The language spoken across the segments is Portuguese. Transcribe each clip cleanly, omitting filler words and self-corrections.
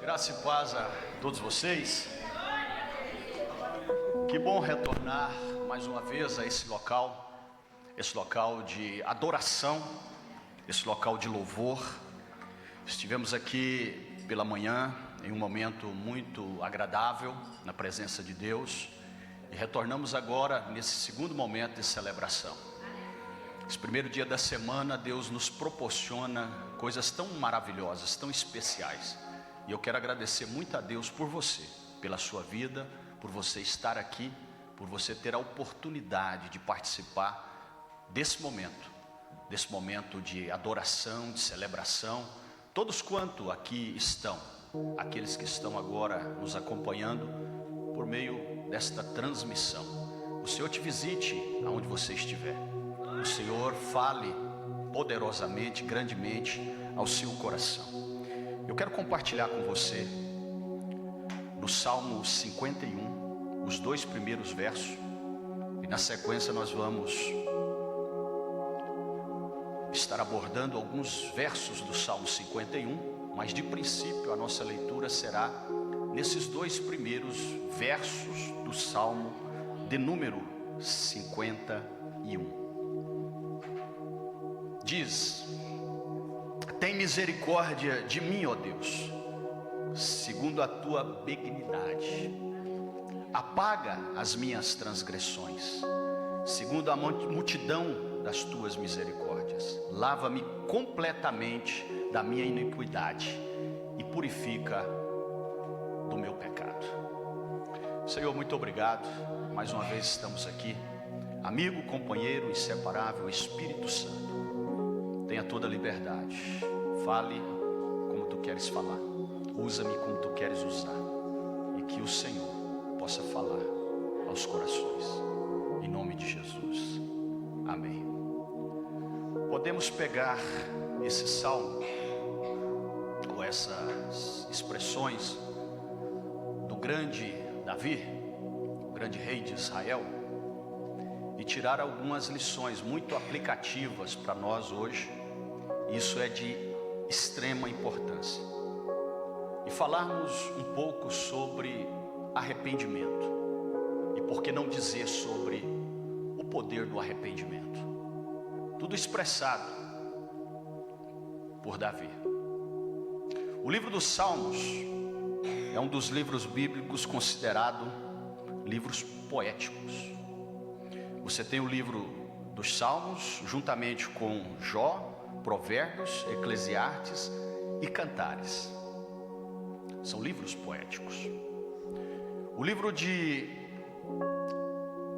Graça e paz a todos vocês. Que bom retornar mais uma vez a esse local de adoração, esse local de louvor. Estivemos aqui pela manhã em um momento muito agradável na presença de Deus e retornamos agora nesse segundo momento de celebração. Esse primeiro dia da semana, Deus nos proporciona coisas tão maravilhosas, tão especiais. E eu quero agradecer muito a Deus por você, pela sua vida, por você estar aqui, por você ter a oportunidade de participar desse momento de adoração, de celebração. Todos quanto aqui estão, aqueles que estão agora nos acompanhando por meio desta transmissão. O Senhor te visite aonde você estiver. O Senhor fale poderosamente, grandemente ao seu coração. Eu quero compartilhar com você no Salmo 51, os 2 primeiros versos, e na sequência nós vamos estar abordando alguns versos do Salmo 51, mas de princípio a nossa leitura será nesses 2 primeiros versos do Salmo de número 51. Diz: tem misericórdia de mim, ó Deus, segundo a tua benignidade. Apaga as minhas transgressões, segundo a multidão das tuas misericórdias. Lava-me completamente da minha iniquidade e purifica do meu pecado. Senhor, muito obrigado. Mais uma vez estamos aqui. Amigo, companheiro inseparável, Espírito Santo, tenha toda a liberdade. Fale como tu queres falar. Usa-me como tu queres usar. E que o Senhor possa falar aos corações. Em nome de Jesus. Amém. Podemos pegar esse salmo, ou essas expressões do grande Davi, o grande rei de Israel, e tirar algumas lições muito aplicativas para nós hoje. Isso é de extrema importância. E falarmos um pouco sobre arrependimento. E por que não dizer sobre o poder do arrependimento? Tudo expressado por Davi. O livro dos Salmos é um dos livros bíblicos considerado livros poéticos. Você tem o livro dos Salmos juntamente com Jó, Provérbios, Eclesiastes e Cantares. São livros poéticos. O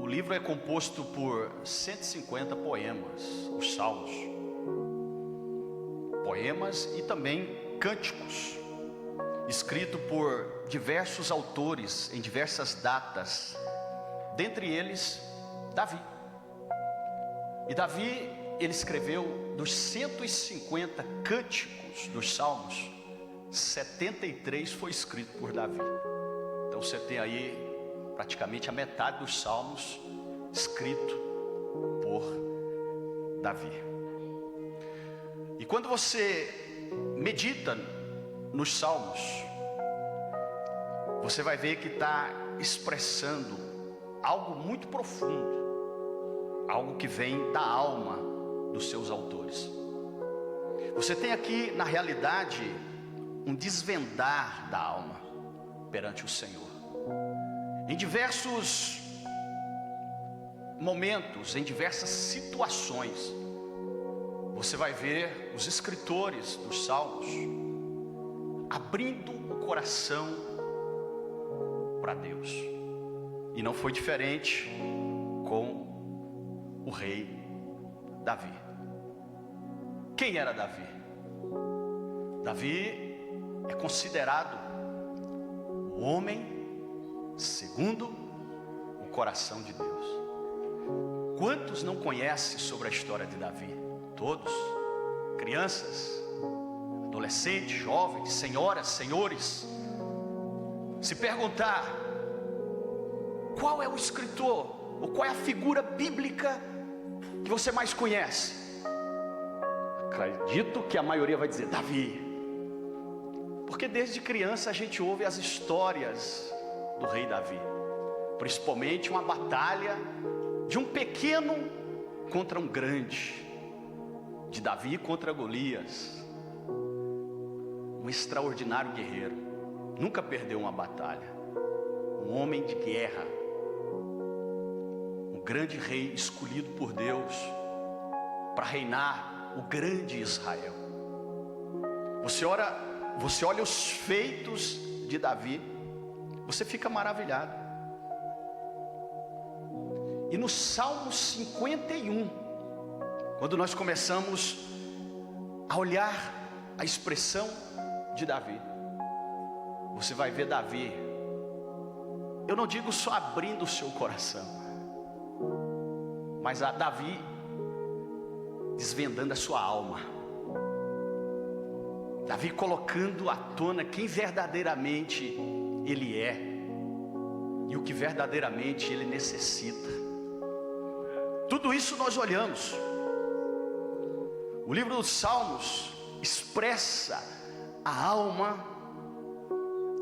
livro é composto por 150 poemas, os Salmos. Poemas e também cânticos, escrito por diversos autores em diversas datas, dentre eles Davi. E Davi, ele escreveu dos 150 cânticos dos Salmos, 73 foi escrito por Davi. Então você tem aí praticamente a metade dos Salmos escrito por Davi. E quando você medita nos Salmos, você vai ver que está expressando algo muito profundo, algo que vem da alma dos seus autores. Você tem aqui, na realidade, um desvendar da alma perante o Senhor. Em diversos momentos, em diversas situações, você vai ver os escritores dos Salmos abrindo o coração para Deus. E não foi diferente com o rei Davi. Quem era Davi? Davi é considerado o homem segundo o coração de Deus. Quantos não conhecem sobre a história de Davi? Todos, crianças, adolescentes, jovens, senhoras, senhores. Se perguntar qual é o escritor, ou qual é a figura bíblica que você mais conhece, acredito que a maioria vai dizer Davi. Porque desde criança a gente ouve as histórias do rei Davi, principalmente uma batalha de um pequeno contra um grande, de Davi contra Golias, um extraordinário guerreiro, nunca perdeu uma batalha, um homem de guerra, um grande rei escolhido por Deus para reinar o grande Israel. Você olha os feitos de Davi, você fica maravilhado. E no Salmo 51, quando nós começamos a olhar a expressão de Davi, você vai ver Davi, eu não digo só abrindo o seu coração, mas a Davi desvendando a sua alma, Davi colocando à tona quem verdadeiramente ele é e o que verdadeiramente ele necessita. Tudo isso nós olhamos. O livro dos Salmos expressa a alma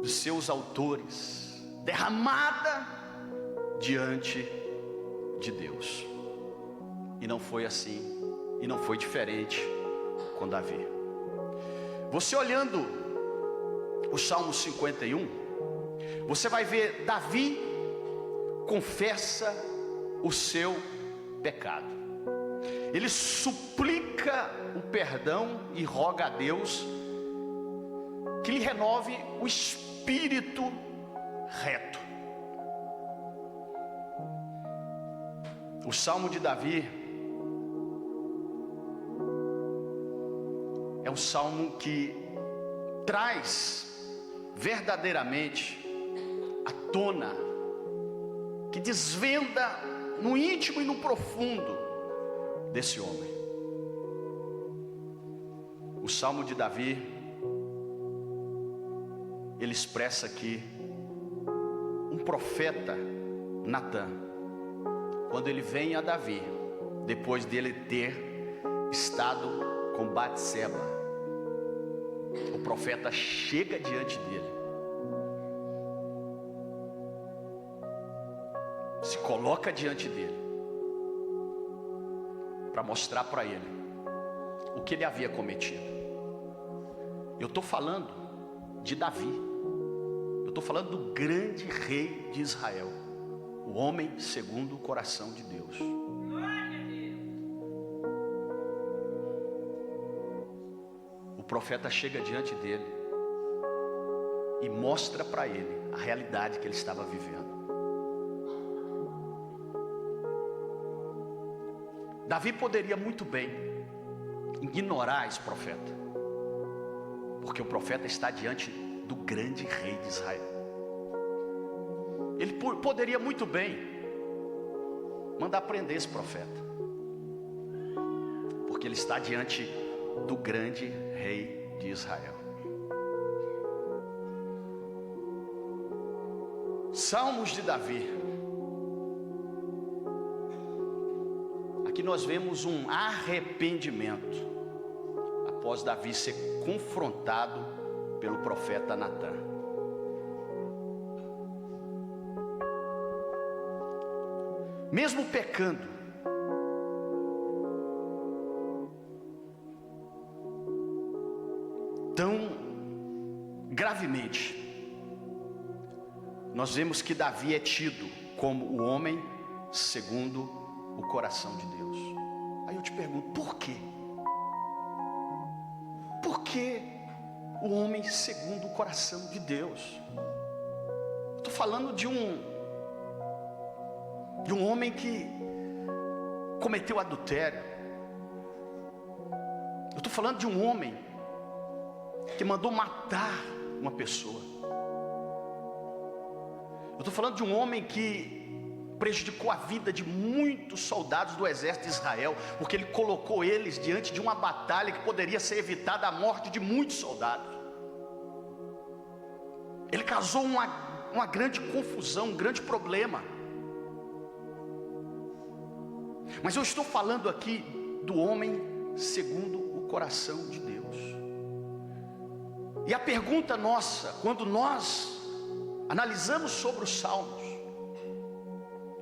dos seus autores, derramada diante de Deus. E não foi assim, e não foi diferente com Davi. Você olhando o Salmo 51, você vai ver Davi confessa o seu pecado. Ele suplica o perdão e roga a Deus que lhe renove o espírito reto. O Salmo de Davi é um salmo que traz verdadeiramente à tona, que desvenda no íntimo e no profundo desse homem. O Salmo de Davi, ele expressa aqui um profeta, Natã, quando ele vem a Davi, depois dele ter estado com Batseba, o profeta chega diante dele, se coloca diante dele, para mostrar para ele o que ele havia cometido. Eu estou falando de Davi, eu estou falando do grande rei de Israel, o homem segundo o coração de Deus. O profeta chega diante dele e mostra para ele a realidade que ele estava vivendo. Davi poderia muito bem ignorar esse profeta, porque o profeta está diante do grande rei de Israel. Ele poderia muito bem mandar prender esse profeta, porque ele está diante do grande rei de Israel. Salmos de Davi. Aqui nós vemos um arrependimento após Davi ser confrontado pelo profeta Natã. Mesmo pecando, tão gravemente, nós vemos que Davi é tido como o homem segundo o coração de Deus. Aí eu te pergunto, por quê? Por que o homem segundo o coração de Deus? Estou falando de um homem que cometeu adultério. Eu estou falando de um homem que mandou matar uma pessoa. Eu estou falando de um homem que prejudicou a vida de muitos soldados do exército de Israel, porque ele colocou eles diante de uma batalha que poderia ser evitada a morte de muitos soldados. Ele causou uma grande confusão, um grande problema. Mas eu estou falando aqui do homem segundo o coração de Deus. E a pergunta nossa, quando nós analisamos sobre os salmos,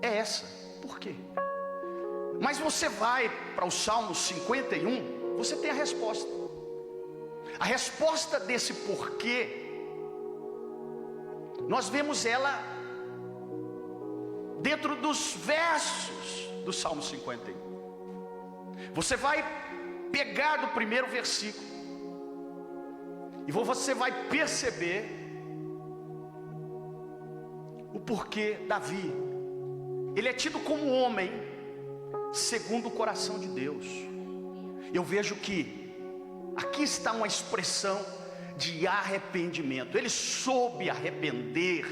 é essa: por quê? Mas você vai para o Salmo 51, você tem a resposta. A resposta desse porquê, nós vemos ela dentro dos versos do Salmo 51. Você vai pegar do primeiro versículo e você vai perceber o porquê Davi, ele é tido como homem segundo o coração de Deus. Eu vejo que aqui está uma expressão de arrependimento. Ele soube arrepender,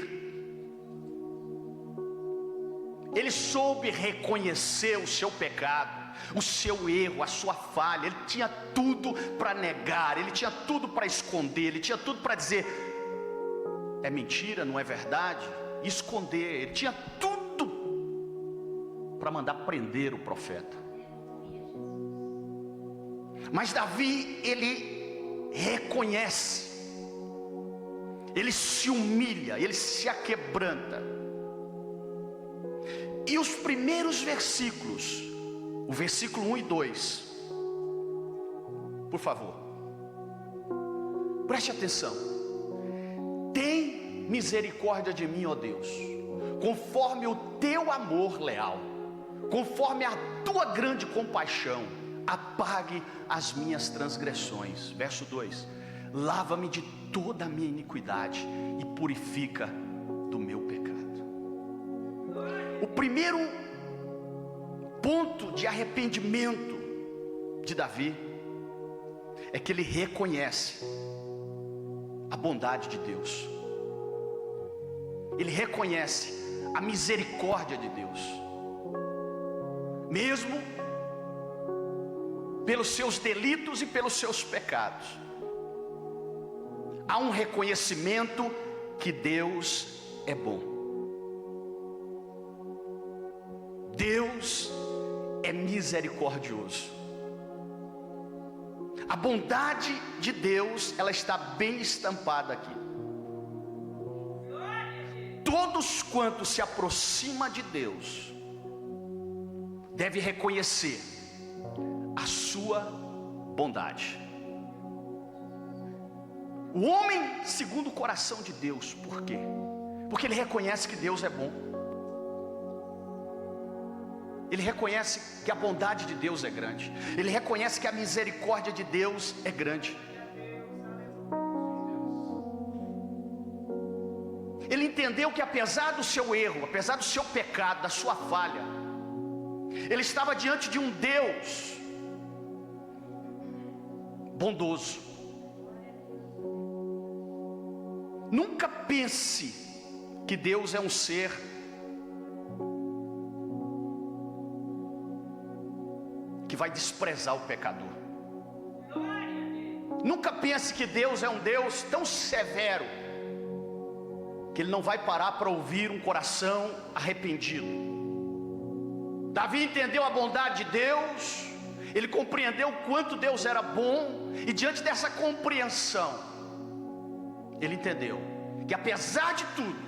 ele soube reconhecer o seu pecado, o seu erro, a sua falha. Ele tinha tudo para negar, ele tinha tudo para esconder, ele tinha tudo para dizer é mentira, não é verdade, esconder. Ele tinha tudo para mandar prender o profeta. Mas Davi, ele reconhece, ele se humilha, ele se aquebranta. E os primeiros versículos, o versículo 1 e 2, por favor, preste atenção. Tem misericórdia de mim, ó Deus, conforme o teu amor leal, conforme a tua grande compaixão, apague as minhas transgressões. Verso 2: lava-me de toda a minha iniquidade e purifica do meu pecado. O primeiro ponto de arrependimento de Davi é que ele reconhece a bondade de Deus, ele reconhece a misericórdia de Deus, mesmo pelos seus delitos e pelos seus pecados. Há um reconhecimento que Deus é bom. Deus é misericordioso. A bondade de Deus, ela está bem estampada aqui. Todos quantos se aproximam de Deus deve reconhecer a sua bondade. O homem segundo o coração de Deus, por quê? Porque ele reconhece que Deus é bom. Ele reconhece que a bondade de Deus é grande. Ele reconhece que a misericórdia de Deus é grande. Ele entendeu que apesar do seu erro, apesar do seu pecado, da sua falha, ele estava diante de um Deus bondoso. Nunca pense que Deus é um ser que vai desprezar o pecador. Nunca pense que Deus é um Deus tão severo que Ele não vai parar para ouvir um coração arrependido. Davi entendeu a bondade de Deus, ele compreendeu o quanto Deus era bom, e diante dessa compreensão, ele entendeu que apesar de tudo,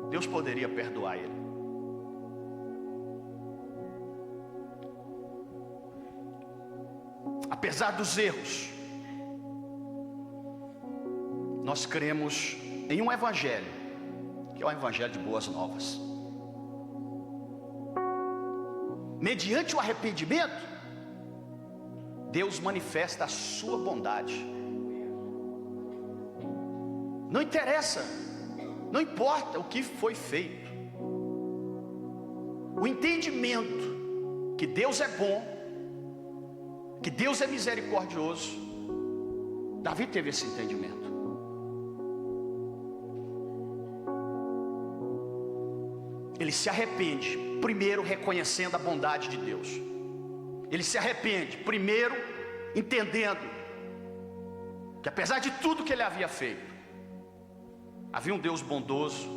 Deus poderia perdoar ele. Apesar dos erros, nós cremos em um evangelho, que é o evangelho de boas novas. Mediante o arrependimento, Deus manifesta a sua bondade. Não interessa, não importa o que foi feito. O entendimento que Deus é bom, que Deus é misericordioso, Davi teve esse entendimento. Ele se arrepende, primeiro reconhecendo a bondade de Deus. Ele se arrepende, primeiro entendendo que apesar de tudo que ele havia feito, havia um Deus bondoso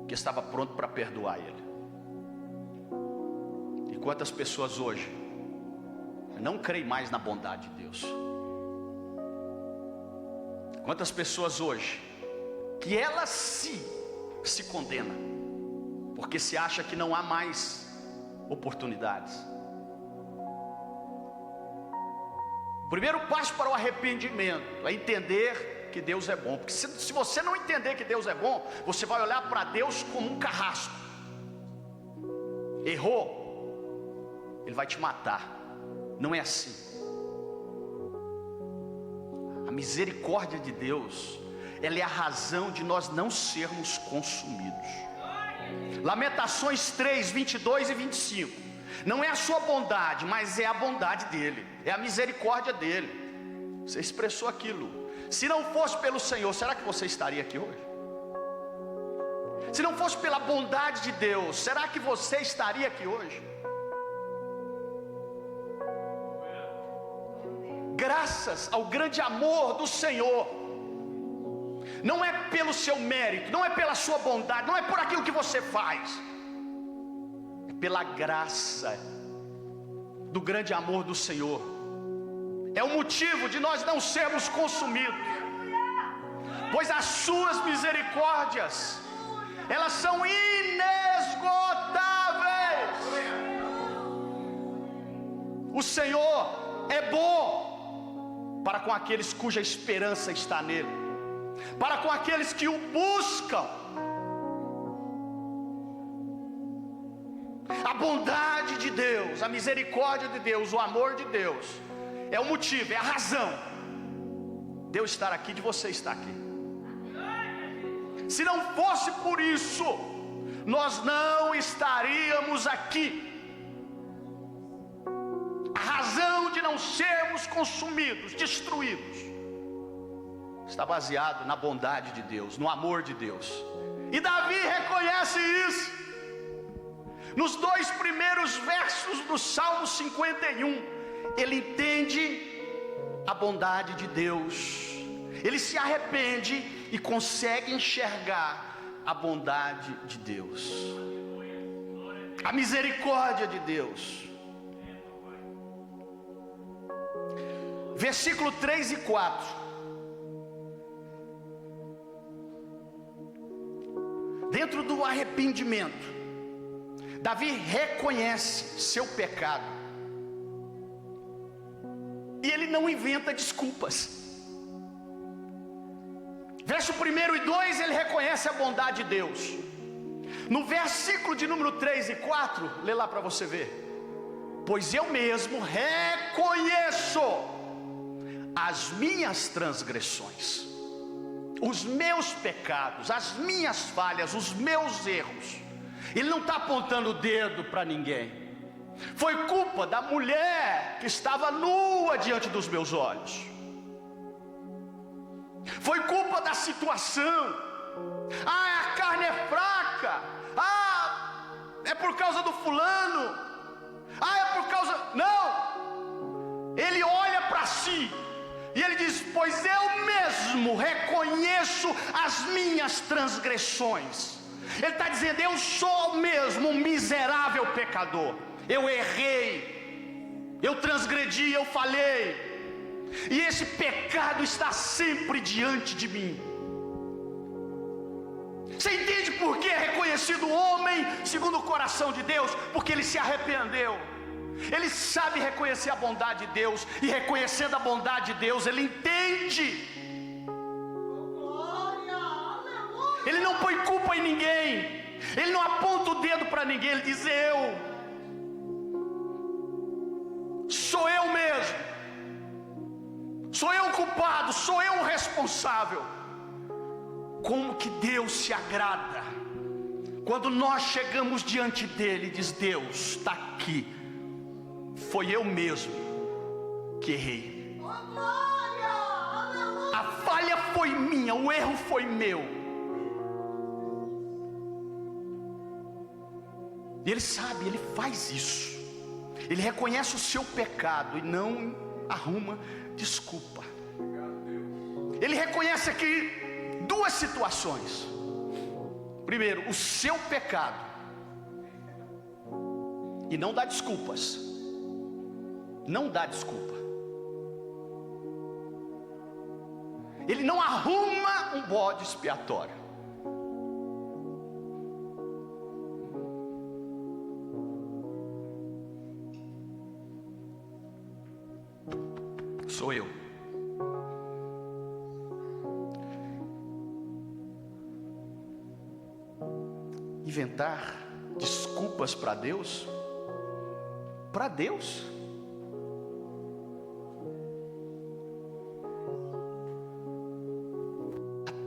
que estava pronto para perdoar ele. E quantas pessoas hoje não creem mais na bondade de Deus? Quantas pessoas hoje que ela se condena porque se acha que não há mais oportunidades. O primeiro passo para o arrependimento é entender que Deus é bom. Porque se você não entender que Deus é bom, você vai olhar para Deus como um carrasco. Errou, Ele vai te matar. Não é assim. A misericórdia de Deus, ela é a razão de nós não sermos consumidos. Lamentações 3, 22 e 25. Não é a sua bondade, mas é a bondade dele, é a misericórdia dele. Você expressou aquilo. Se não fosse pelo Senhor, será que você estaria aqui hoje? Se não fosse pela bondade de Deus, será que você estaria aqui hoje? Graças ao grande amor do Senhor, não é pelo seu mérito, não é pela sua bondade, não é por aquilo que você faz, é pela graça do grande amor do Senhor. É o motivo de nós não sermos consumidos, pois as suas misericórdias, elas são inesgotáveis. O Senhor é bom para com aqueles cuja esperança está nele, para com aqueles que o buscam. A bondade de Deus, a misericórdia de Deus, o amor de Deus é o motivo, é a razão de eu estar aqui, de você estar aqui. Se não fosse por isso, nós não estaríamos aqui. A razão de não sermos consumidos, destruídos, está baseado na bondade de Deus, no amor de Deus. E Davi reconhece isso nos 2 primeiros versos do Salmo 51. Ele entende a bondade de Deus, ele se arrepende e consegue enxergar a bondade de Deus, a misericórdia de Deus. Versículo 3 e 4. Dentro do arrependimento, Davi reconhece seu pecado e ele não inventa desculpas. Verso 1 e 2, ele reconhece a bondade de Deus. No versículo de número 3 e 4, lê lá para você ver. Pois eu mesmo reconheço as minhas transgressões, os meus pecados, as minhas falhas, os meus erros. Ele não está apontando o dedo para ninguém. Foi culpa da mulher que estava nua diante dos meus olhos. Foi culpa da situação. A carne é fraca. É por causa do fulano. É por causa... Não. Ele olha para si e ele diz: pois eu mesmo reconheço as minhas transgressões. Ele está dizendo: eu sou mesmo um miserável pecador. Eu errei, eu transgredi, eu falhei, e esse pecado está sempre diante de mim. Você entende por que é reconhecido o homem segundo o coração de Deus? Porque ele se arrependeu. Ele sabe reconhecer a bondade de Deus, e reconhecendo a bondade de Deus, ele entende. Ele não põe culpa em ninguém, ele não aponta o dedo para ninguém, ele diz: sou eu mesmo, sou eu o culpado, sou eu o responsável. Como que Deus se agrada quando nós chegamos diante dele e diz: Deus, está aqui, foi eu mesmo que errei, a falha foi minha, o erro foi meu. E ele sabe, ele faz isso. Ele reconhece o seu pecado e não arruma desculpa. Ele reconhece aqui 2 situações. Primeiro, o seu pecado, e não dá desculpas. Não dá desculpa. Ele não arruma um bode expiatório. Sou eu. Inventar desculpas para Deus? Para Deus?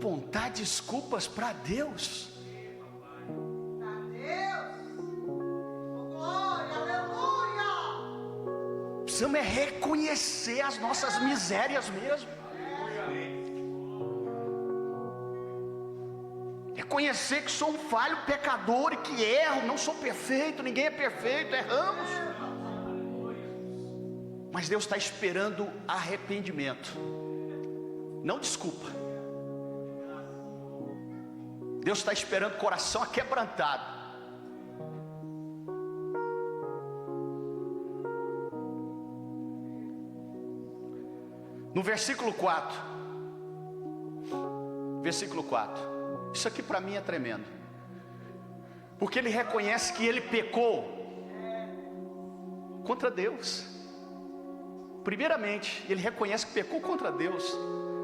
Apontar desculpas para Deus? Precisamos reconhecer as nossas misérias mesmo. Reconhecer que sou um falho pecador e que erro, não sou perfeito, ninguém é perfeito, erramos. Mas Deus está esperando arrependimento, não desculpa. Deus está esperando coração aquebrantado. No versículo 4, isso aqui para mim é tremendo, porque ele reconhece que ele pecou contra Deus. Primeiramente, ele reconhece que pecou contra Deus,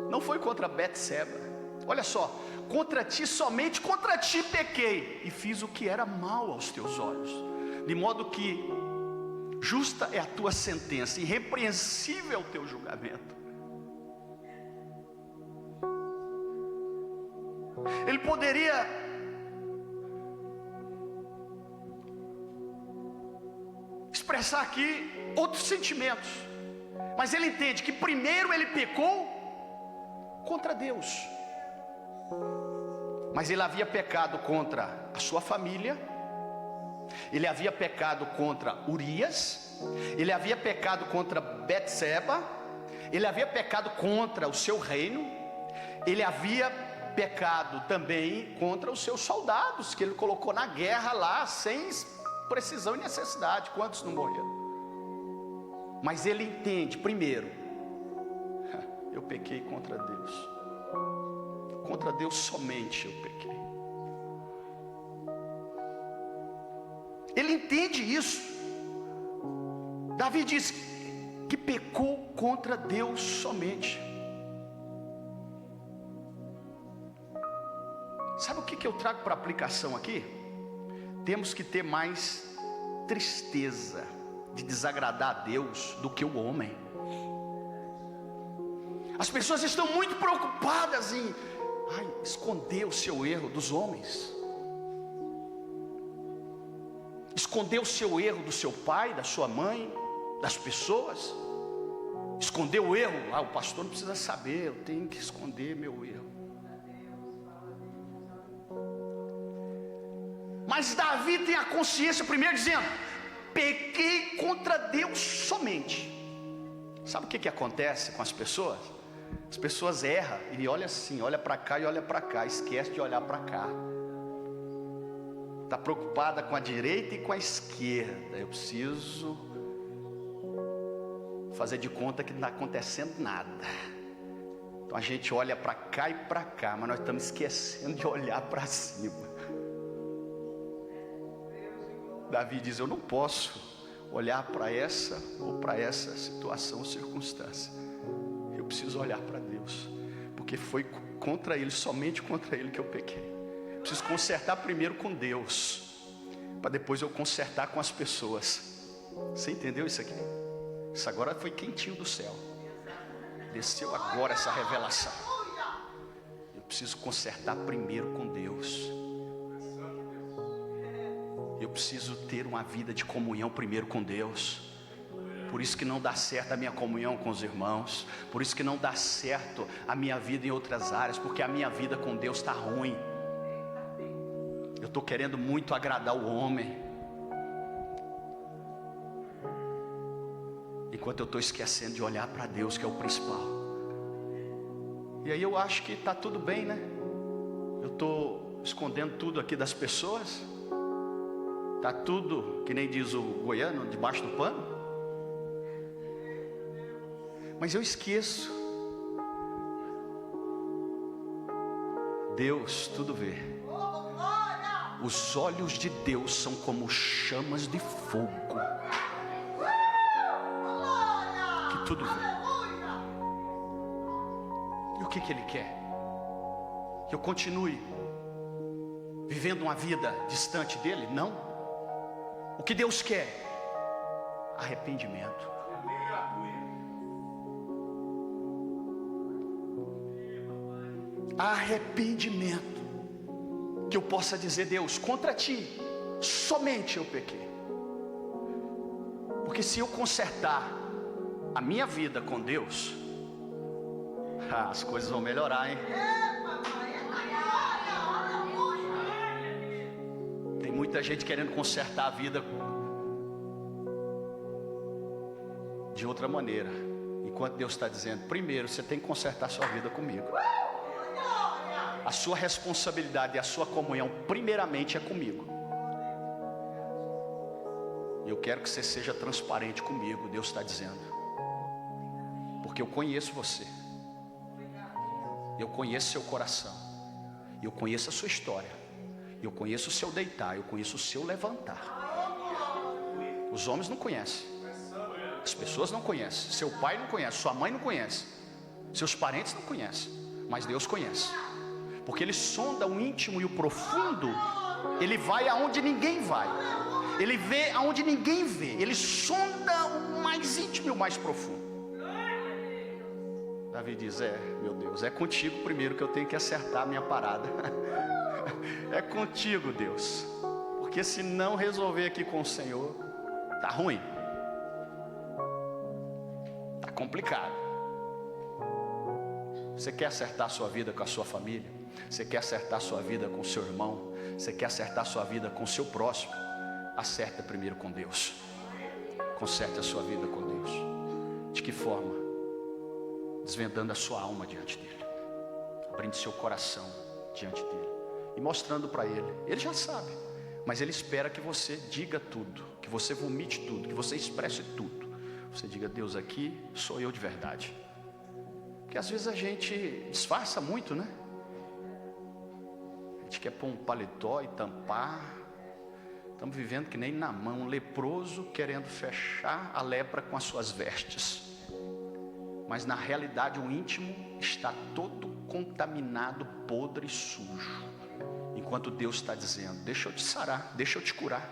não foi contra Betseba. Olha só, contra ti, somente contra ti pequei, e fiz o que era mal aos teus olhos, de modo que justa é a tua sentença, irrepreensível é o teu julgamento. Ele poderia expressar aqui outros sentimentos, mas ele entende que primeiro ele pecou contra Deus. Mas ele havia pecado contra a sua família, ele havia pecado contra Urias, ele havia pecado contra Betseba, ele havia pecado contra o seu reino, ele havia pecado também contra os seus soldados, que ele colocou na guerra lá, sem precisão e necessidade. Quantos não morreram? Mas ele entende, primeiro, eu pequei contra Deus somente eu pequei. Ele entende isso. Davi diz que pecou contra Deus somente. Sabe o que eu trago para aplicação aqui? Temos que ter mais tristeza de desagradar a Deus do que o homem. As pessoas estão muito preocupadas em esconder o seu erro dos homens, esconder o seu erro do seu pai, da sua mãe, das pessoas, esconder o erro. O pastor não precisa saber, eu tenho que esconder meu erro. Mas Davi tem a consciência primeiro dizendo: pequei contra Deus somente. Sabe o que acontece com as pessoas? As pessoas erram e olha assim, olha para cá e olha para cá, esquece de olhar para cá. Está preocupada com a direita e com a esquerda. Eu preciso fazer de conta que não está acontecendo nada. Então a gente olha para cá e para cá, mas nós estamos esquecendo de olhar para cima. Davi diz: eu não posso olhar para essa ou para essa situação ou circunstância. Eu preciso olhar para Deus, porque foi contra Ele, somente contra Ele que eu pequei. Preciso consertar primeiro com Deus, para depois eu consertar com as pessoas. Você entendeu isso aqui? Isso agora foi quentinho do céu. Desceu agora essa revelação. Eu preciso consertar primeiro com Deus. Eu preciso ter uma vida de comunhão primeiro com Deus. Por isso que não dá certo a minha comunhão com os irmãos. Por isso que não dá certo a minha vida em outras áreas, porque a minha vida com Deus está ruim. Eu estou querendo muito agradar o homem, enquanto eu estou esquecendo de olhar para Deus, que é o principal. E aí eu acho que está tudo bem, né? Eu estou escondendo tudo aqui das pessoas. Está tudo, que nem diz o goiano, debaixo do pano. Mas eu esqueço Deus tudo vê. Os olhos de Deus são como chamas de fogo, que tudo vê. E o que Ele quer? Que eu continue vivendo uma vida distante dEle? Não. O que Deus quer? Arrependimento. Arrependimento. Que eu possa dizer: Deus, contra ti somente eu pequei. Porque se eu consertar a minha vida com Deus, as coisas vão melhorar, hein? Tem muita gente querendo consertar a vida de outra maneira, enquanto Deus está dizendo: primeiro você tem que consertar a sua vida comigo. A sua responsabilidade e a sua comunhão primeiramente é comigo. E eu quero que você seja transparente comigo, Deus está dizendo, porque eu conheço você, eu conheço seu coração, eu conheço a sua história, eu conheço o seu deitar, eu conheço o seu levantar. Os homens não conhecem, as pessoas não conhecem, seu pai não conhece, sua mãe não conhece, seus parentes não conhecem, mas Deus conhece. Porque Ele sonda o íntimo e o profundo. Ele vai aonde ninguém vai. Ele vê aonde ninguém vê. Ele sonda o mais íntimo e o mais profundo. Davi diz: meu Deus, é contigo primeiro que eu tenho que acertar a minha parada. É contigo, Deus. Porque se não resolver aqui com o Senhor, tá ruim. Tá complicado. Você quer acertar a sua vida com a sua família? Você quer acertar a sua vida com o seu irmão? Você quer acertar a sua vida com o seu próximo? Acerta primeiro com Deus. Conserte a sua vida com Deus. De que forma? Desvendando a sua alma diante dEle, abrindo seu coração diante dEle e mostrando para Ele. Ele já sabe, mas Ele espera que você diga tudo, que você vomite tudo, que você expresse tudo. Você diga: Deus, aqui sou eu de verdade. Porque às vezes a gente disfarça muito, né? A gente quer pôr um paletó e tampar. Estamos vivendo que nem Naamã, um leproso querendo fechar a lepra com as suas vestes. Mas na realidade o íntimo está todo contaminado, podre e sujo. Enquanto Deus está dizendo: deixa eu te sarar, deixa eu te curar.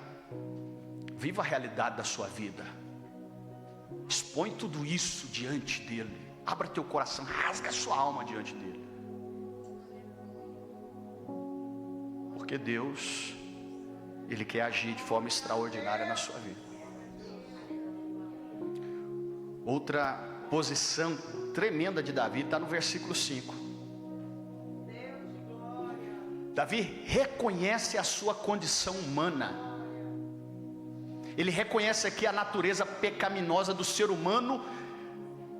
Viva a realidade da sua vida. Expõe tudo isso diante dEle. Abra teu coração, rasga a sua alma diante dEle. Porque Deus, Ele quer agir de forma extraordinária na sua vida. Outra posição tremenda de Davi está no versículo 5. Davi reconhece a sua condição humana. Ele reconhece aqui a natureza pecaminosa do ser humano,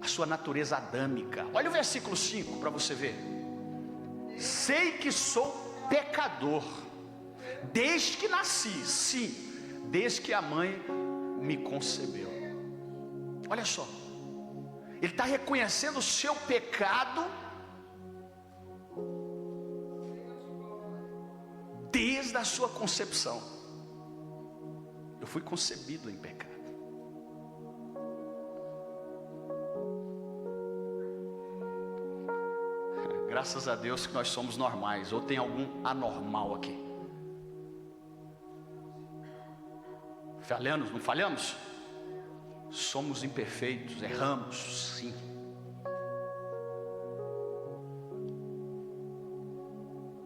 a sua natureza adâmica. Olha o versículo 5 para você ver. Sei que sou pecador desde que nasci, sim, desde que a mãe me concebeu. Olha só, ele está reconhecendo o seu pecado desde a sua concepção. Eu fui concebido em pecado. Graças a Deus que nós somos normais. Ou tem algum anormal aqui? Falhamos, não falhamos? Somos imperfeitos, erramos, sim.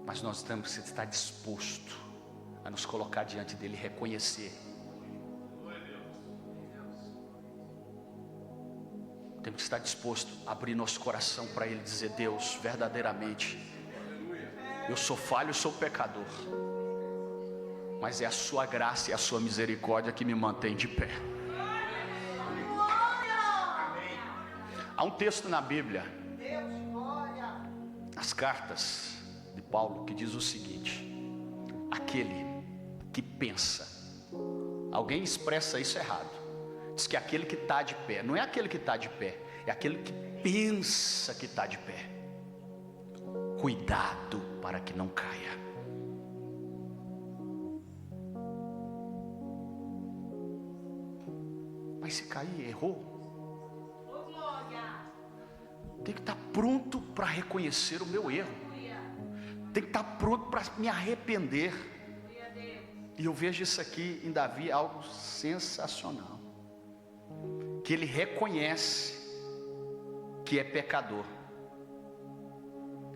Mas nós temos que estar disposto a nos colocar diante dele e reconhecer. Temos que estar disposto a abrir nosso coração para ele, dizer: Deus, verdadeiramente eu sou falho, sou pecador, mas é a sua graça e a sua misericórdia que me mantém de pé. Há um texto na Bíblia, nas cartas de Paulo, que diz o seguinte: aquele que pensa, alguém expressa isso errado, diz que aquele que está de pé, não é aquele que está de pé, é aquele que pensa que está de pé. cuidado para que não caia. Mas se cair, errou. Tem que estar pronto para reconhecer o meu erro. Tem que estar pronto para me arrepender. E eu vejo isso aqui em Davi, algo sensacional. Que ele reconhece que é pecador.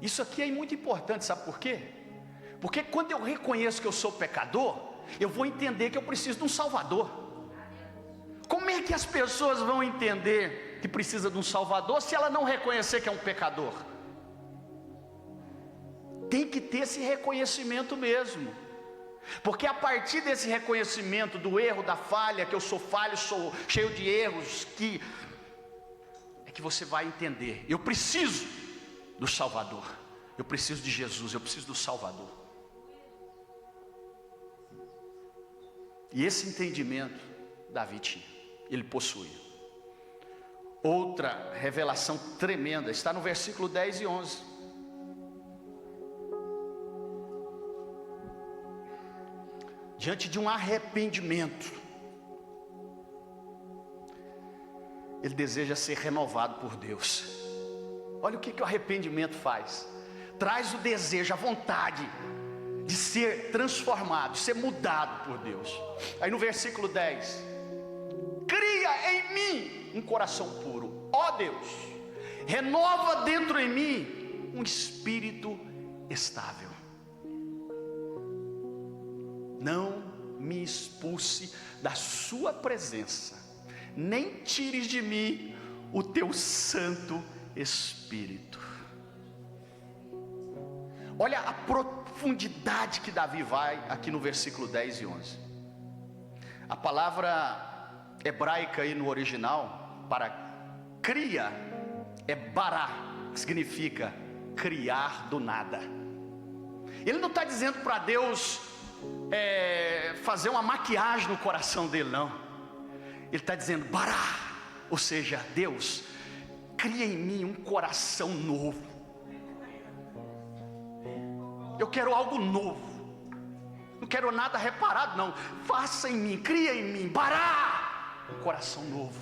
Isso aqui é muito importante, sabe por quê? Porque quando eu reconheço que eu sou pecador, eu vou entender que eu preciso de um Salvador. Como é que as pessoas vão entender que precisa de um Salvador se ela não reconhecer que é um pecador? Tem que ter esse reconhecimento mesmo. Porque a partir desse reconhecimento do erro, da falha, que eu sou falho, sou cheio de erros, que você vai entender, eu preciso do Salvador, eu preciso de Jesus, eu preciso do Salvador. E esse entendimento Davi tinha, ele possuía. Outra revelação tremenda está no versículo 10 e 11. Diante de um arrependimento, ele deseja ser renovado por Deus. Olha o que o arrependimento faz. Traz o desejo, a vontade de ser transformado, de ser mudado por Deus. Aí no versículo 10: cria em mim um coração puro, ó Deus, renova dentro em mim um espírito estável. Não me expulse da sua presença, nem tires de mim o teu Santo Espírito. Olha a profundidade que Davi vai aqui no versículo 10 e 11. A palavra hebraica aí no original para cria é bará, que significa criar do nada. Ele não está dizendo para Deus fazer uma maquiagem no coração dele, não. Ele está dizendo bará, ou seja, Deus, cria em mim um coração novo. Eu quero algo novo, não quero nada reparado, não. Faça em mim, cria em mim, bará, um coração novo.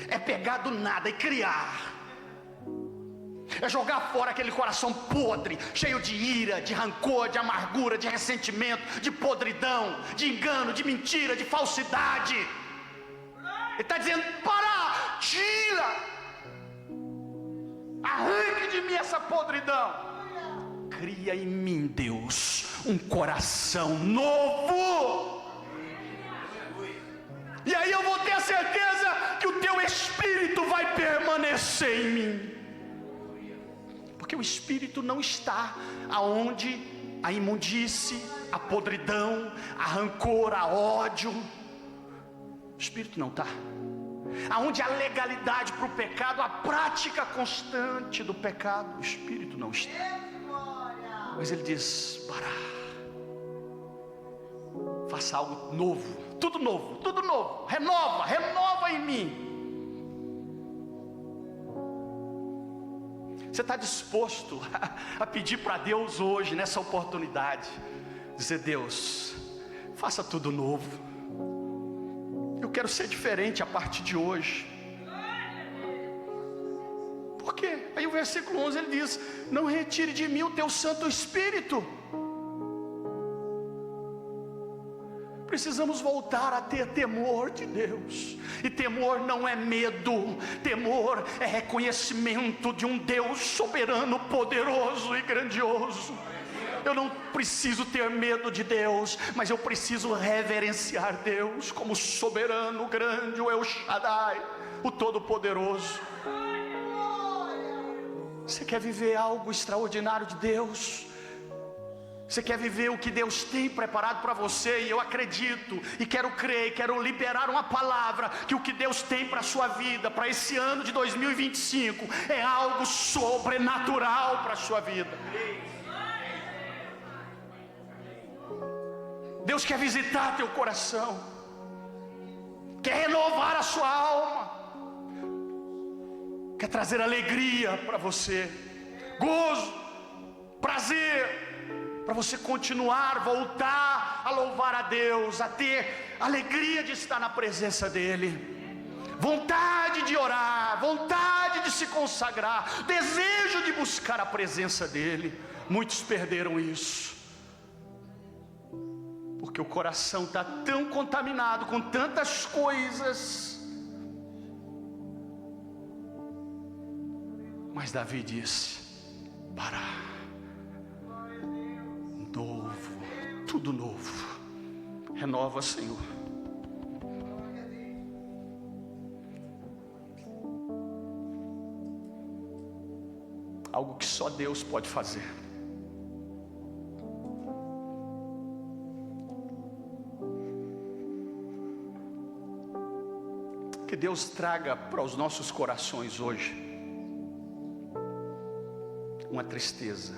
É pegar do nada e criar. É jogar fora aquele coração podre, cheio de ira, de rancor, de amargura, de ressentimento, de podridão, de engano, de mentira, de falsidade. Ele está dizendo: para, tira, arranque de mim essa podridão. Cria em mim, Deus, um coração novo. E aí eu vou ter a certeza que o teu Espírito vai permanecer em mim. Porque o Espírito não está aonde a imundície, a podridão, a rancor, a ódio. O Espírito não está. Aonde a legalidade para o pecado, a prática constante do pecado, o Espírito não está. Mas ele diz: para, faça algo novo, tudo novo, renova em mim. Você está disposto a pedir para Deus hoje, nessa oportunidade, dizer: Deus, faça tudo novo. Eu quero ser diferente a partir de hoje. Por quê? Aí o versículo 11 ele diz: não retire de mim o teu Santo Espírito. Precisamos voltar a ter temor de Deus. E temor não é medo, temor é reconhecimento de um Deus soberano, poderoso e grandioso. Eu não preciso ter medo de Deus, mas eu preciso reverenciar Deus como soberano, grande, o El Shaddai, o Todo-Poderoso. Você quer viver algo extraordinário de Deus? Você quer viver o que Deus tem preparado para você? E eu acredito, e quero crer, e quero liberar uma palavra, que o que Deus tem para a sua vida, para esse ano de 2025, é algo sobrenatural para a sua vida. Deus quer visitar teu coração, quer renovar a sua alma, quer trazer alegria para você, gozo, prazer, para você continuar, voltar a louvar a Deus, a ter alegria de estar na presença dEle, vontade de orar, vontade de se consagrar, desejo de buscar a presença dEle. Muitos perderam isso, porque o coração está tão contaminado com tantas coisas. Mas Davi disse: Bará, novo, tudo novo, renova, Senhor. Algo que só Deus pode fazer. Que Deus traga para os nossos corações hoje uma tristeza,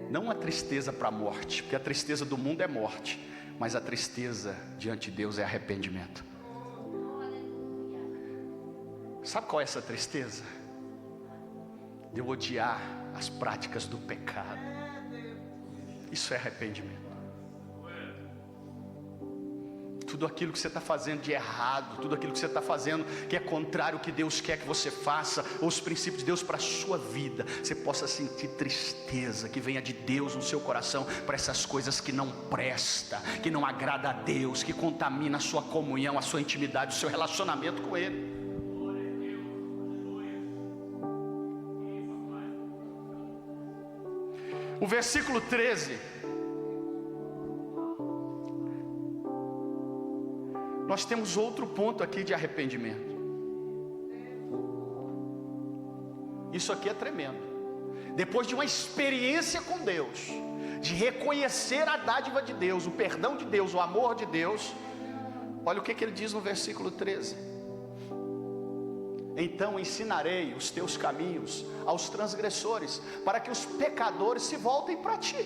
não uma tristeza para a morte, porque a tristeza do mundo é morte, mas a tristeza diante de Deus é arrependimento. Sabe qual é essa tristeza? De eu odiar as práticas do pecado. Isso é arrependimento. Tudo aquilo que você está fazendo de errado, tudo aquilo que você está fazendo que é contrário ao que Deus quer que você faça, ou os princípios de Deus para a sua vida, você possa sentir tristeza que venha de Deus no seu coração para essas coisas que não presta, que não agrada a Deus, que contamina a sua comunhão, a sua intimidade, o seu relacionamento com Ele. O versículo 13, nós temos outro ponto aqui de arrependimento. Isso aqui é tremendo. Depois de uma experiência com Deus, de reconhecer a dádiva de Deus, o perdão de Deus, o amor de Deus, olha o que ele diz no versículo 13: Então ensinarei os teus caminhos aos transgressores, para que os pecadores se voltem para ti.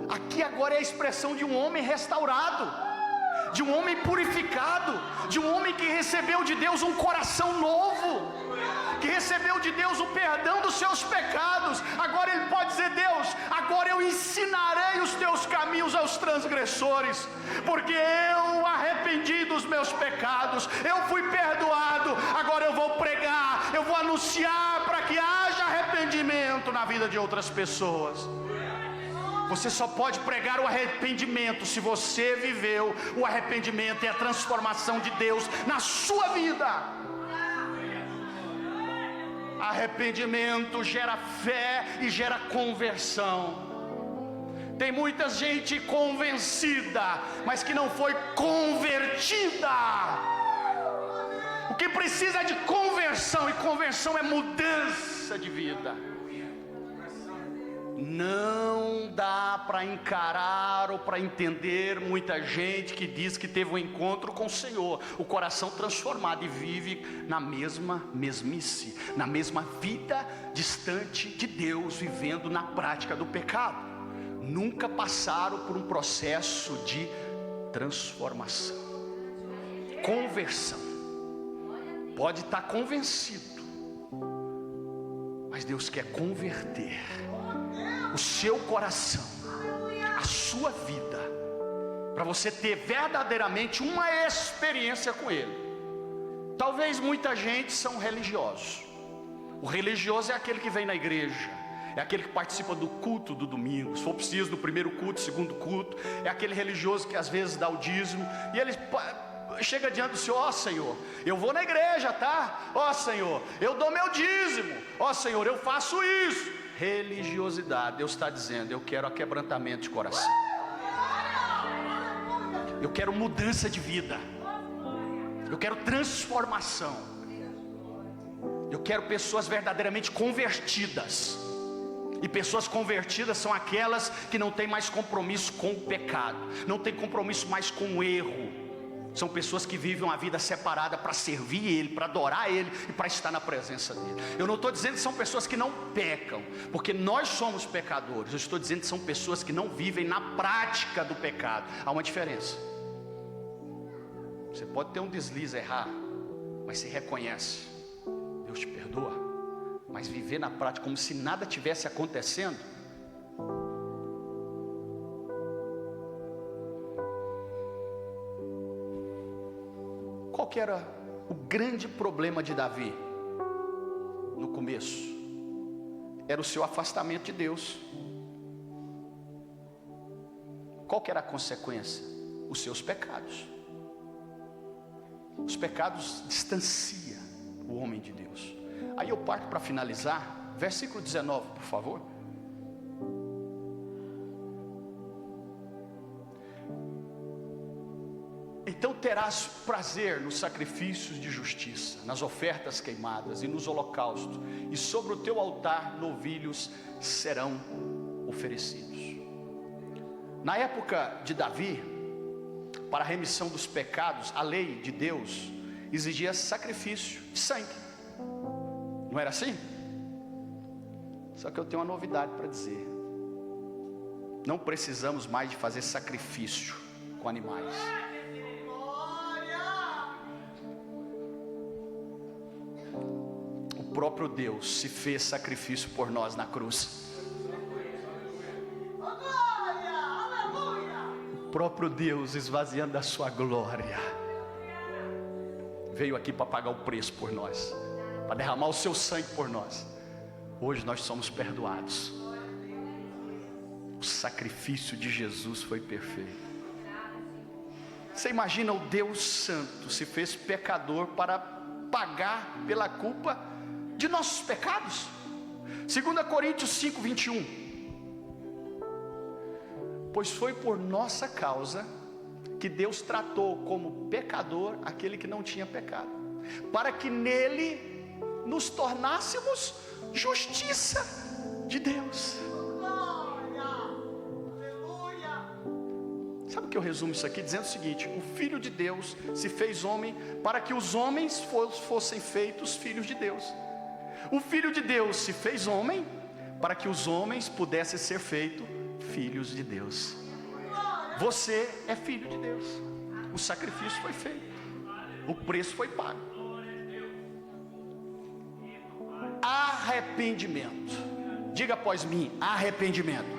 Aqui agora é a expressão de um homem restaurado, de um homem purificado, de um homem que recebeu de Deus um coração novo, que recebeu de Deus o perdão dos seus pecados. Agora ele pode dizer: Deus, agora eu ensinarei os teus caminhos aos transgressores, porque eu arrependi dos meus pecados, eu fui perdoado. Agora eu vou pregar, eu vou anunciar para que haja arrependimento na vida de outras pessoas. Você só pode pregar o arrependimento se você viveu o arrependimento e a transformação de Deus na sua vida. Arrependimento gera fé e gera conversão. Tem muita gente convencida, mas que não foi convertida. O que precisa é de conversão, e conversão é mudança de vida. Não dá para encarar ou para entender muita gente que diz que teve um encontro com o Senhor, o coração transformado, e vive na mesma mesmice, na mesma vida distante de Deus, vivendo na prática do pecado. Nunca passaram por um processo de transformação, conversão. Pode estar convencido, mas Deus quer converter o seu coração, a sua vida, para você ter verdadeiramente uma experiência com Ele. Talvez muita gente são religiosos. O religioso é aquele que vem na igreja, é aquele que participa do culto do domingo, se for preciso, do primeiro culto, segundo culto. É aquele religioso que às vezes dá o dízimo, e ele chega diante do Senhor: ó Senhor, eu vou na igreja, tá? Ó Senhor, eu dou meu dízimo. Ó Senhor, eu faço isso. Religiosidade. Deus está dizendo: eu quero aquebrantamento de coração, eu quero mudança de vida, eu quero transformação, eu quero pessoas verdadeiramente convertidas. E pessoas convertidas são aquelas que não têm mais compromisso com o pecado, não têm compromisso mais com o erro. São pessoas que vivem uma vida separada para servir Ele, para adorar Ele e para estar na presença dEle. Eu não estou dizendo que são pessoas que não pecam, porque nós somos pecadores. Eu estou dizendo que são pessoas que não vivem na prática do pecado. Há uma diferença. Você pode ter um deslize, errar, mas se reconhece, Deus te perdoa. Mas viver na prática como se nada tivesse acontecendo, qual que era o grande problema de Davi no começo? Era o seu afastamento de Deus. Qual que era a consequência? Os seus pecados. Os pecados distanciam o homem de Deus. Aí eu parto para finalizar, versículo 19, por favor. Então terás prazer nos sacrifícios de justiça, nas ofertas queimadas e nos holocaustos, e sobre o teu altar novilhos serão oferecidos. Na época de Davi, para a remissão dos pecados, a lei de Deus exigia sacrifício de sangue. Não era assim? Só que eu tenho uma novidade para dizer. Não precisamos mais de fazer sacrifício com animais. O próprio Deus se fez sacrifício por nós na cruz. O próprio Deus, esvaziando da sua glória, veio aqui para pagar o preço por nós, para derramar o seu sangue por nós. Hoje nós somos perdoados. O sacrifício de Jesus foi perfeito. Você imagina, o Deus Santo se fez pecador para pagar pela culpa de nossos pecados. 2 Coríntios 5, 21. Pois foi por nossa causa que Deus tratou como pecador aquele que não tinha pecado, para que nele nos tornássemos justiça de Deus. Sabe o que eu resumo isso aqui? Dizendo o seguinte: o Filho de Deus se fez homem para que os homens fossem feitos filhos de Deus. O Filho de Deus se fez homem para que os homens pudessem ser feitos filhos de Deus. Você é filho de Deus. O sacrifício foi feito, o preço foi pago. Arrependimento. Diga após mim: arrependimento.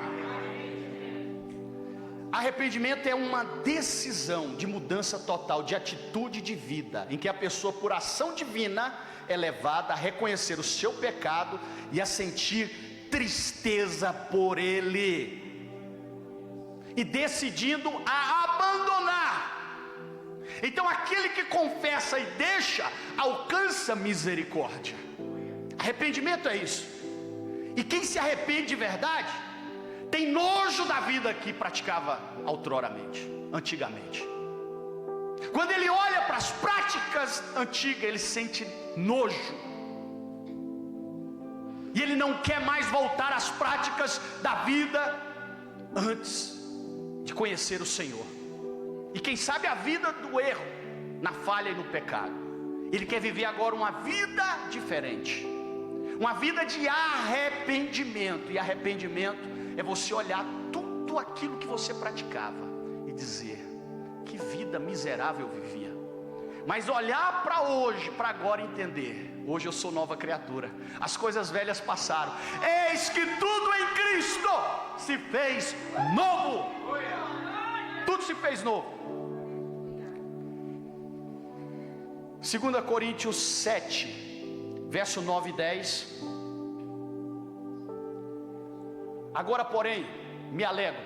Arrependimento é uma decisão de mudança total de atitude de vida, em que a pessoa, por ação divina, é levada a reconhecer o seu pecado e a sentir tristeza por ele, e decidindo a abandonar. Então aquele que confessa e deixa, alcança misericórdia. Arrependimento é isso. E quem se arrepende de verdade, tem nojo da vida que praticava antigamente. Quando ele olha para as práticas antigas, ele sente nojo, e ele não quer mais voltar às práticas da vida antes de conhecer o Senhor. E quem sabe a vida do erro, na falha e no pecado. Ele quer viver agora uma vida diferente, uma vida de arrependimento. E arrependimento é você olhar tudo aquilo que você praticava e dizer: que vida miserável eu vivia. Mas olhar para hoje, para agora entender: hoje eu sou nova criatura, as coisas velhas passaram, eis que tudo em Cristo se fez novo. Tudo se fez novo. 2 Coríntios 7, verso 9 e 10. Agora, porém, me alegro,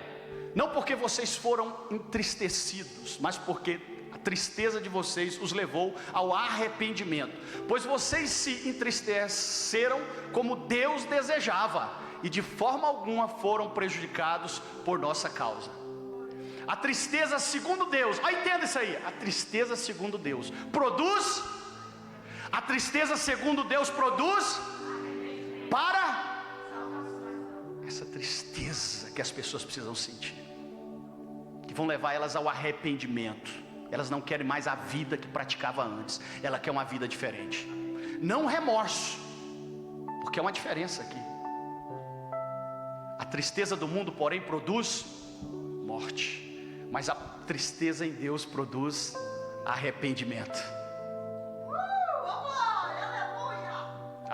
não porque vocês foram entristecidos, mas porque a tristeza de vocês os levou ao arrependimento. Pois vocês se entristeceram como Deus desejava, e de forma alguma foram prejudicados por nossa causa. A tristeza segundo Deus, entenda isso aí, a tristeza segundo Deus produz, a tristeza segundo Deus produz para essa tristeza que as pessoas precisam sentir, que vão levar elas ao arrependimento. Elas não querem mais a vida que praticava antes, ela quer uma vida diferente. Não remorso, porque é uma diferença aqui. A tristeza do mundo, porém, produz morte, mas a tristeza em Deus produz arrependimento.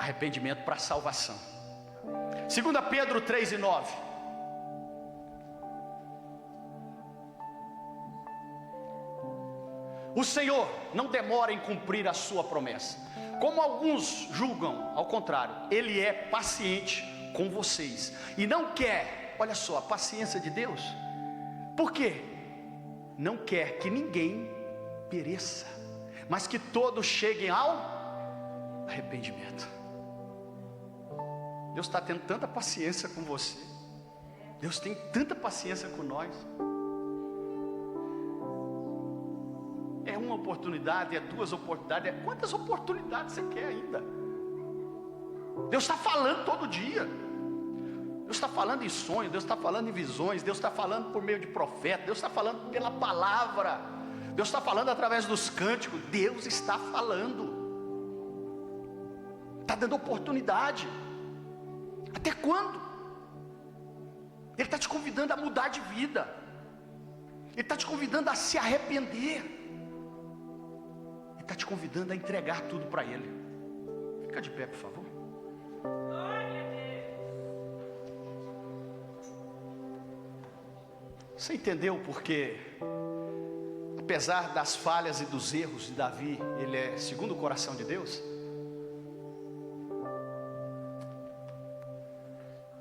Arrependimento para salvação. 2 Pedro 3:9. O Senhor não demora em cumprir a sua promessa, como alguns julgam. Ao contrário, Ele é paciente com vocês e não quer, olha só, a paciência de Deus. Por quê? Não quer que ninguém pereça, mas que todos cheguem ao arrependimento. Deus está tendo tanta paciência com você. Deus tem tanta paciência com nós. É uma oportunidade, é duas oportunidades, quantas oportunidades você quer ainda? Deus está falando todo dia. Deus está falando em sonhos, Deus está falando em visões, Deus está falando por meio de profeta, Deus está falando pela palavra, Deus está falando através dos cânticos. Deus está falando, está dando oportunidade. Até quando? Ele está te convidando a mudar de vida, Ele está te convidando a se arrepender, Ele está te convidando a entregar tudo para Ele. Fica de pé, por favor. Você entendeu porque, apesar das falhas e dos erros de Davi, ele é segundo o coração de Deus?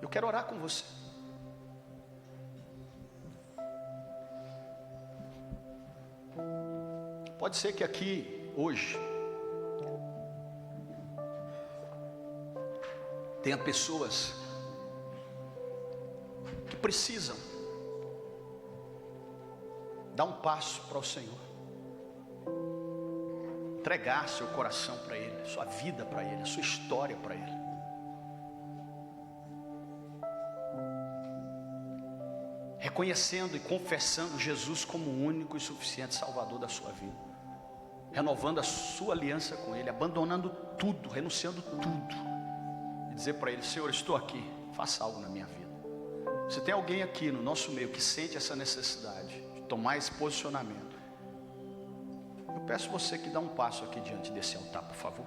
Eu quero orar com você. Pode ser que aqui, hoje, tenha pessoas que precisam dar um passo para o Senhor, entregar seu coração para Ele, sua vida para Ele, a sua história para Ele. Reconhecendo e confessando Jesus como o único e suficiente Salvador da sua vida, renovando a sua aliança com Ele, abandonando tudo, renunciando tudo, e dizer para Ele: Senhor, estou aqui, faça algo na minha vida. Se tem alguém aqui no nosso meio que sente essa necessidade de tomar esse posicionamento, eu peço você que dá um passo aqui diante desse altar, por favor.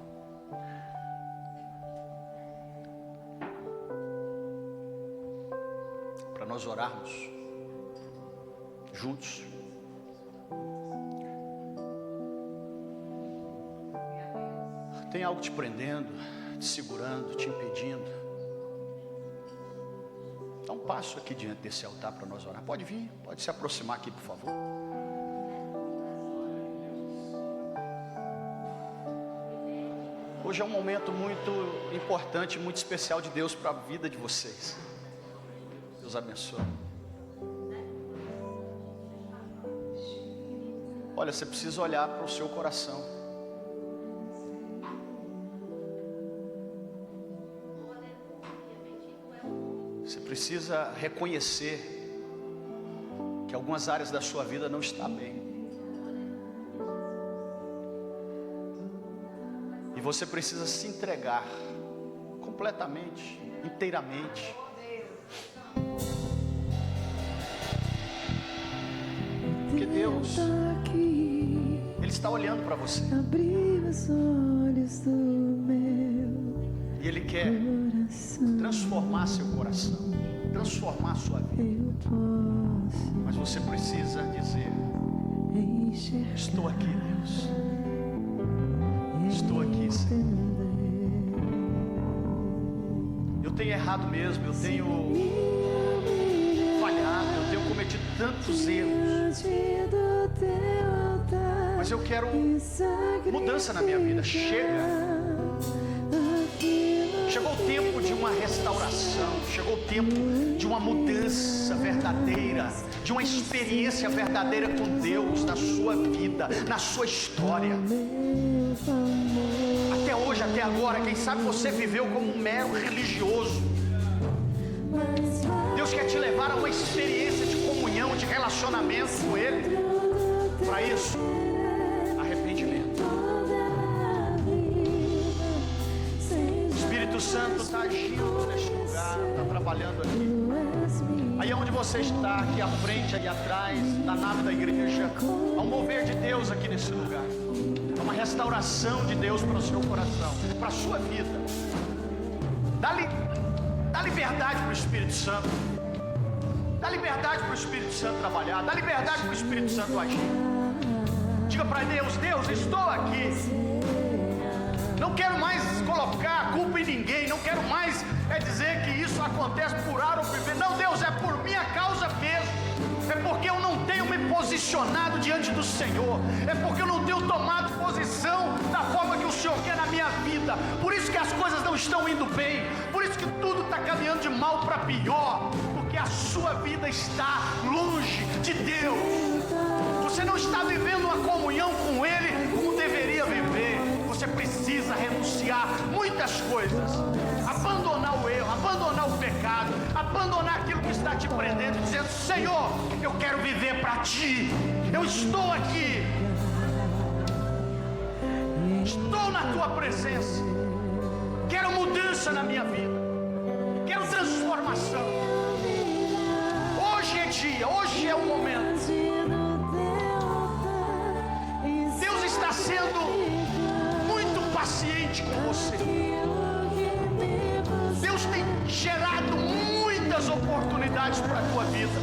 Para nós orarmos juntos. Tem algo te prendendo, te segurando, te impedindo? Dá um passo aqui diante desse altar para nós orar. Pode vir, pode se aproximar aqui, por favor. Hoje é um momento muito importante, muito especial de Deus para a vida de vocês. Deus abençoe. Olha, você precisa olhar para o seu coração. Você precisa reconhecer que algumas áreas da sua vida não estão bem. E você precisa se entregar completamente, inteiramente. Porque Deus, Ele está olhando para você. E Ele quer transformar seu coração, transformar sua vida. Mas você precisa dizer: estou aqui, Deus. Estou aqui, Senhor. Eu tenho errado mesmo, eu tenho falhado, eu tenho cometido tantos erros. Mas eu quero mudança na minha vida. Chegou o tempo de uma restauração, chegou o tempo de uma mudança verdadeira, de uma experiência verdadeira com Deus na sua vida, na sua história. Até hoje, até agora, quem sabe você viveu como um mero religioso. Deus quer te levar a uma experiência de comunhão, de relacionamento com Ele. Para isso, arrependimento. O Espírito Santo está agindo neste lugar, está trabalhando aqui. Aí onde você está, aqui à frente, aí atrás, da nave da igreja, há um mover de Deus aqui nesse lugar. Há uma restauração de Deus para o seu coração, para a sua vida. Dá liberdade para o Espírito Santo. Dá liberdade para o Espírito Santo trabalhar. Dá liberdade para o Espírito Santo agir. Diga para Deus: Deus, estou aqui. Não quero mais colocar a culpa em ninguém. Não quero mais dizer que isso acontece por ar ou por B. Não, Deus, é por minha causa mesmo. É porque eu não tenho me posicionado diante do Senhor. É porque eu não tenho tomado posição da forma que o Senhor quer na minha vida. Por isso que as coisas não estão indo bem. Por isso que tudo está caminhando de mal para pior. Porque a sua vida está longe de Deus. Você não está vivendo uma comunhão com Ele como deveria viver. Você precisa renunciar muitas coisas. Abandonar o erro, abandonar o pecado, abandonar aquilo que está te prendendo, dizendo: Senhor, eu quero viver para Ti. Eu estou aqui. Estou na Tua presença. Quero mudança na minha vida. Quero transformação. Hoje é dia, hoje é o momento. Deus está sendo muito paciente com você. Deus tem gerado muitas oportunidades para a tua vida.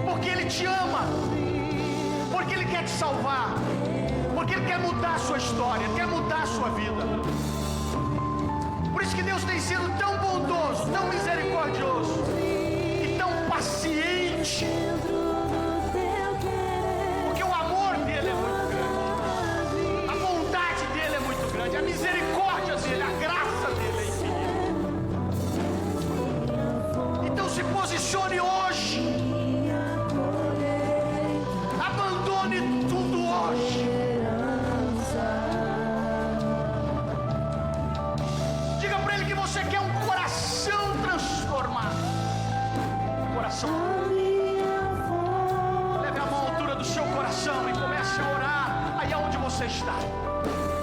Porque Ele te ama. Porque Ele quer te salvar. Porque Ele quer mudar a sua história. Quer mudar a sua vida. Por isso que Deus tem sido tão bondoso, tão misericordioso e tão paciente. Porque o amor dele é muito grande. A bondade dele é muito grande. A misericórdia dele, a graça dele é infinita. Então se posicione hoje. Abandone tudo hoje. Diga para Ele que você quer um coração transformado. Coração. Leve a mão à altura do seu coração e comece a orar aí aonde você está.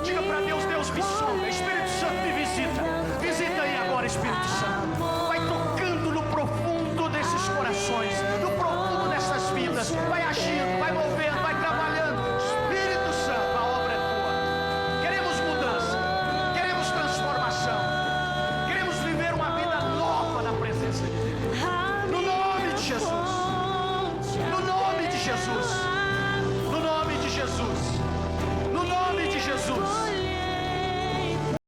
Diga para Deus: Deus me sonda. Espírito Santo me visita. Visita aí agora, Espírito Santo. Vai tocando no profundo desses corações, no profundo dessas vidas. Vai agindo, vai movendo, vai trabalhando. Espírito Santo, a obra é tua. Queremos mudança. Queremos transformação. Queremos viver uma vida nova na presença de Deus. No nome de Jesus. No nome de Jesus.